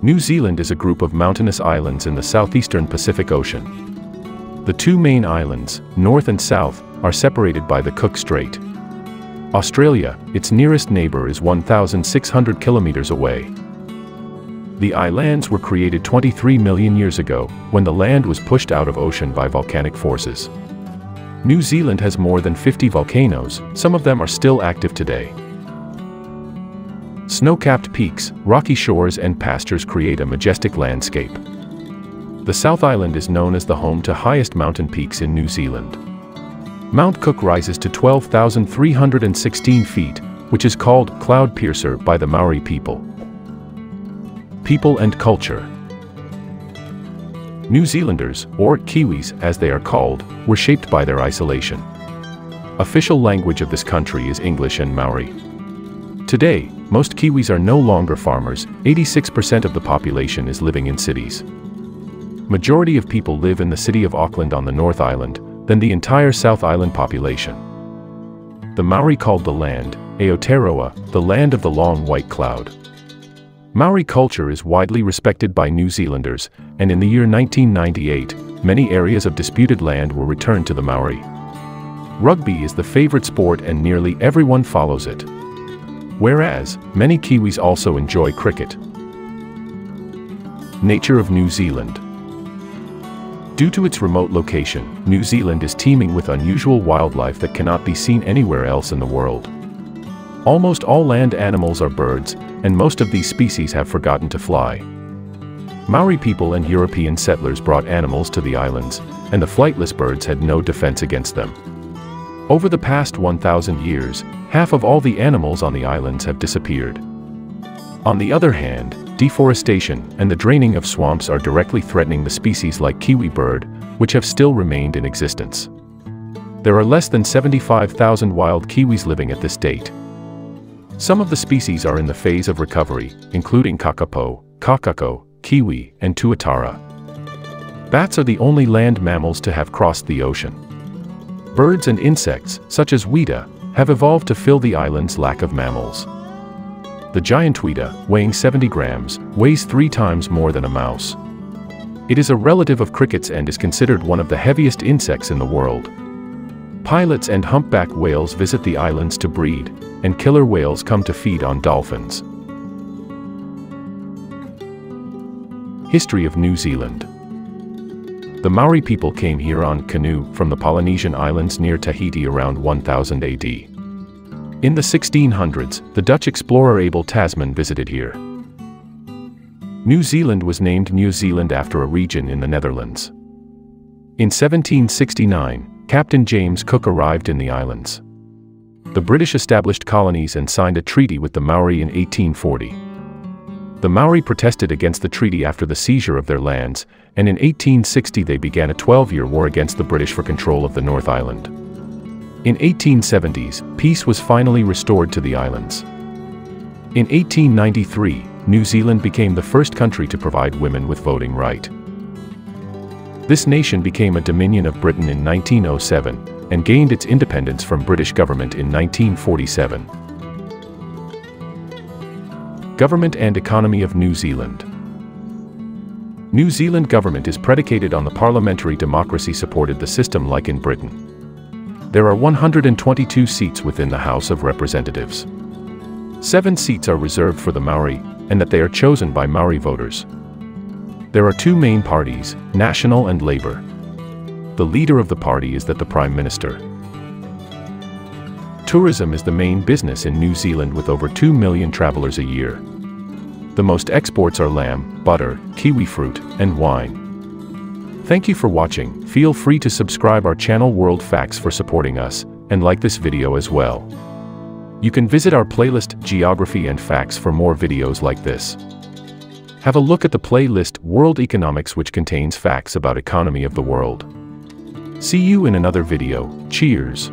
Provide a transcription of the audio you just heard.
New Zealand is a group of mountainous islands in the southeastern Pacific Ocean. The two main islands, north and south, are separated by the Cook Strait. Australia, its nearest neighbor, is 1,600 kilometers away. The islands were created 23 million years ago, when the land was pushed out of ocean by volcanic forces. New Zealand has more than 50 volcanoes, some of them are still active today. Snow-capped peaks, rocky shores and pastures create a majestic landscape. The South Island is known as the home to highest mountain peaks in New Zealand. Mount Cook rises to 12,316 feet, which is called Cloud Piercer by the Maori people. People and culture. New Zealanders, or Kiwis as they are called, were shaped by their isolation. Official language of this country is English and Maori. Today, most Kiwis are no longer farmers. 86% of the population is living in cities. Majority of people live in the city of Auckland on the North Island, than the entire South Island population. The Maori called the land, Aotearoa, the land of the long white cloud. Maori culture is widely respected by New Zealanders, and in the year 1998, many areas of disputed land were returned to the Maori. Rugby is the favorite sport and nearly everyone follows it. Whereas, many Kiwis also enjoy cricket. Nature of New Zealand. Due to its remote location, New Zealand is teeming with unusual wildlife that cannot be seen anywhere else in the world. Almost all land animals are birds, and most of these species have forgotten to fly. Maori people and European settlers brought animals to the islands, and the flightless birds had no defense against them. Over the past 1,000 years, half of all the animals on the islands have disappeared. On the other hand, deforestation and the draining of swamps are directly threatening the species like kiwi bird, which have still remained in existence. There are less than 75,000 wild kiwis living at this date. Some of the species are in the phase of recovery, including kakapo, kakako, kiwi, and tuatara. Bats are the only land mammals to have crossed the ocean. Birds and insects, such as weta, have evolved to fill the island's lack of mammals. The giant weta, weighing 70 grams, weighs 3 times more than a mouse. It is a relative of crickets and is considered one of the heaviest insects in the world. Pilots and humpback whales visit the islands to breed, and killer whales come to feed on dolphins. History of New Zealand. The Maori people came here on canoe from the Polynesian islands near Tahiti around 1000 AD. In the 1600s, the Dutch explorer Abel Tasman visited here. New Zealand was named New Zealand after a region in the Netherlands. In 1769, Captain James Cook arrived in the islands. The British established colonies and signed a treaty with the Maori in 1840. The Maori protested against the treaty after the seizure of their lands, and in 1860 they began a 12-year war against the British for control of the North Island. In 1870s, peace was finally restored to the islands. In 1893, New Zealand became the first country to provide women with voting right. This nation became a dominion of Britain in 1907, and gained its independence from British government in 1947. Government and economy of New Zealand. New Zealand government is predicated on the parliamentary democracy supported the system like in Britain. There are 122 seats within the House of Representatives. 7 seats are reserved for the Maori, and that they are chosen by Maori voters. There are 2 main parties, National and Labour. The leader of the party is the Prime Minister. Tourism is the main business in New Zealand with over 2 million travelers a year. The most exports are lamb, butter, kiwi fruit, and wine. Thank you for watching. Feel free to subscribe our channel World Facts for supporting us, and like this video as well. You can visit our playlist Geography and Facts for more videos like this. Have a look at the playlist World Economics, which contains facts about economy of the world. See you in another video. Cheers!